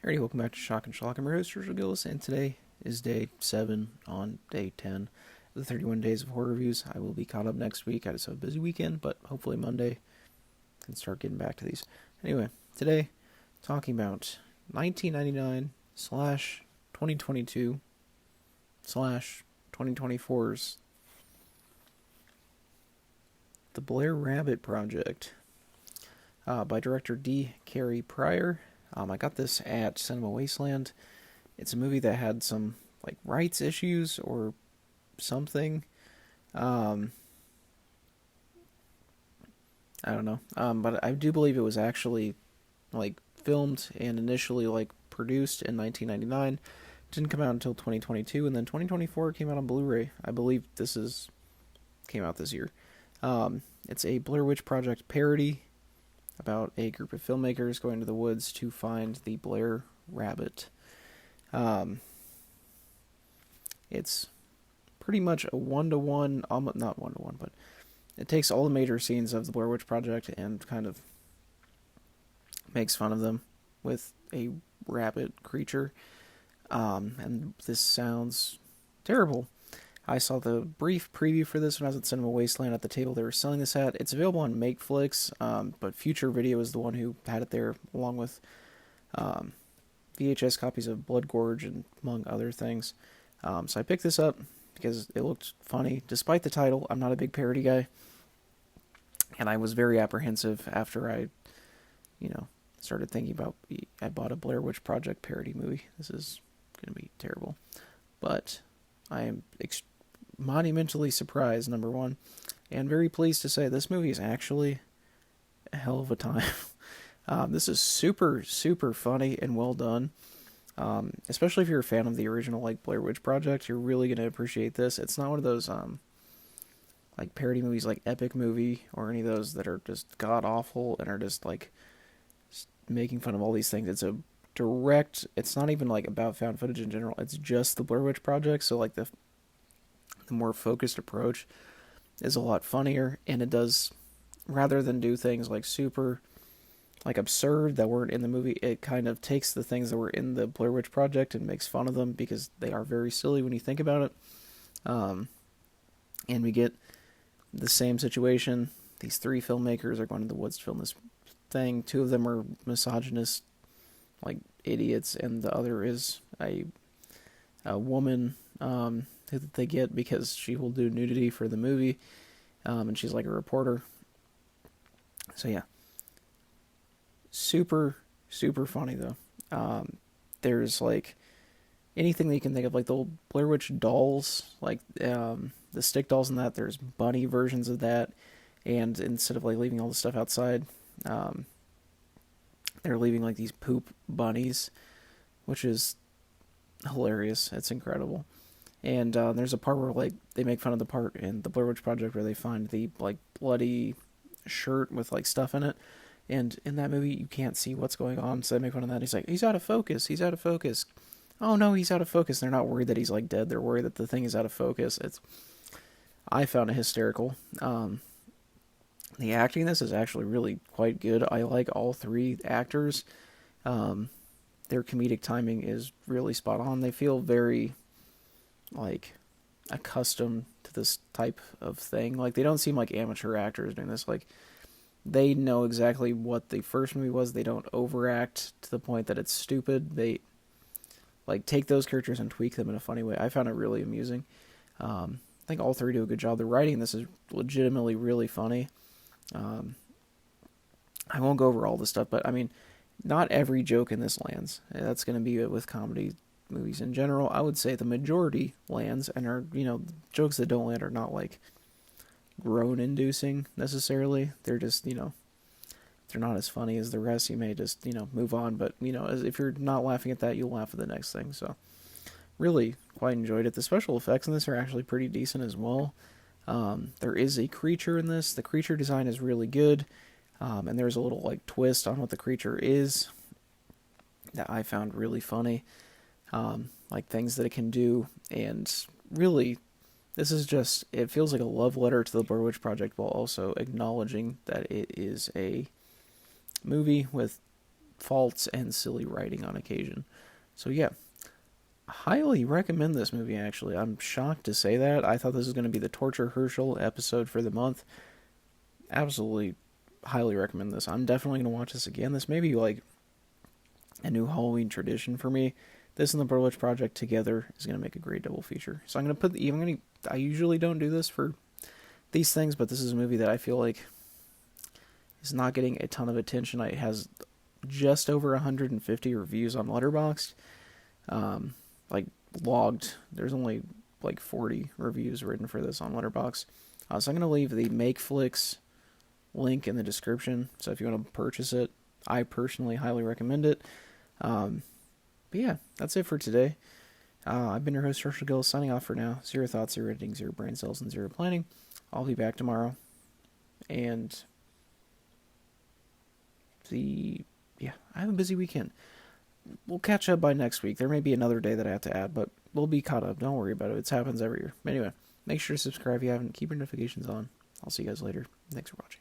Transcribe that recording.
Alrighty, welcome back to Shock and Shock. I'm your host, George Gillis, and today is day 7 on day 10 of the 31 days of horror reviews. I will be caught up next week. I just have a busy weekend, but hopefully Monday I can start getting back to these. Anyway, today, talking about 1999 slash 2022 slash 2024's The Blair Rabbit Project by director D. Carey Pryor. I got this at Cinema Wasteland. It's a movie that had some rights issues or something. Um, I don't know. But I do believe it was actually filmed and initially produced in 1999. Didn't come out until 2022, and then 2024 came out on Blu-ray. I believe came out this year. It's a Blair Witch Project parody about a group of filmmakers going to the woods to find the Blair Rabbit. It's pretty much a one-to-one, not one-to-one, but it takes all the major scenes of the Blair Witch Project and kind of makes fun of them with a rabbit creature. And this sounds terrible. I saw the brief preview for this when I was at Cinema Wasteland at the table they were selling this at. It's available on MakeFlix, but Future Video is the one who had it there, along with VHS copies of Blood Gorge and among other things. So I picked this up because it looked funny. Despite the title, I'm not a big parody guy, and I was very apprehensive after I, started thinking about, I bought a Blair Witch Project parody movie. This is going to be terrible. But I am monumentally surprised, number one, and very pleased to say this movie is actually a hell of a time. This is super, super funny and well done. Especially if you're a fan of the original Blair Witch Project, you're really going to appreciate this. It's not one of those parody movies like Epic Movie or any of those that are just god awful and are just making fun of all these things. It's a direct, it's not even about found footage in general, it's just the Blair Witch Project, so the more focused approach is a lot funnier, and it does, rather than do things super absurd that weren't in the movie, it kind of takes the things that were in the Blair Witch Project and makes fun of them because they are very silly when you think about it. And we get the same situation. These three filmmakers are going to the woods to film this thing. Two of them are misogynist idiots, and the other is a woman that they get because she will do nudity for the movie, and she's a reporter. So yeah, super super funny though. There's anything that you can think of, the old Blair Witch dolls, the stick dolls and that. There's bunny versions of that, and instead of leaving all the stuff outside, they're leaving these poop bunnies, which is hilarious. It's incredible. And there's a part where they make fun of the part in the Blair Witch Project where they find the bloody shirt with stuff in it, and in that movie you can't see what's going on, so they make fun of that. He's out of focus. He's out of focus. Oh no, he's out of focus. They're not worried that he's dead. They're worried that the thing is out of focus. I found it hysterical. The acting in this is actually really quite good. I like all three actors. Their comedic timing is really spot on. They feel very accustomed to this type of thing. They don't seem like amateur actors doing this. They know exactly what the first movie was. They don't overact to the point that it's stupid. They take those characters and tweak them in a funny way. I found it really amusing. I think all three do a good job. The writing in this is legitimately really funny. I won't go over all the stuff, but I mean, not every joke in this lands. That's going to be it with comedy movies in general. I would say the majority lands, and are, jokes that don't land are not groan-inducing necessarily. They're just, they're not as funny as the rest. You may just, move on, but, if you're not laughing at that, you'll laugh at the next thing. So, really quite enjoyed it. The special effects in this are actually pretty decent as well. There is a creature in this. The creature design is really good. And there's a little twist on what the creature is that I found really funny. Things that it can do, and really, this is just, it feels like a love letter to the Blair Witch Project while also acknowledging that it is a movie with faults and silly writing on occasion. So yeah, highly recommend this movie. Actually, I'm shocked to say that. I thought this was going to be the Torture Herschel episode for the month. Absolutely, highly recommend this. I'm definitely going to watch this again. This may be like a new Halloween tradition for me. This and the Blair Witch Project together is going to make a great double feature. So I'm going to put. I usually don't do this for these things, but this is a movie that I feel like is not getting a ton of attention. It has just over 150 reviews on Letterboxd. Like logged. There's only like 40 reviews written for this on Letterboxd. So I'm going to leave the MakeFlix link in the description. So if you want to purchase it, I personally highly recommend it. But yeah, that's it for today. I've been your host, Herschel Gill, signing off for now. 0 thoughts, 0 editing, 0 brain cells, and 0 planning. I'll be back tomorrow. And I have a busy weekend. We'll catch up by next week. There may be another day that I have to add, but we'll be caught up. Don't worry about it. It happens every year. Anyway, make sure to subscribe if you haven't. Keep your notifications on. I'll see you guys later. Thanks for watching.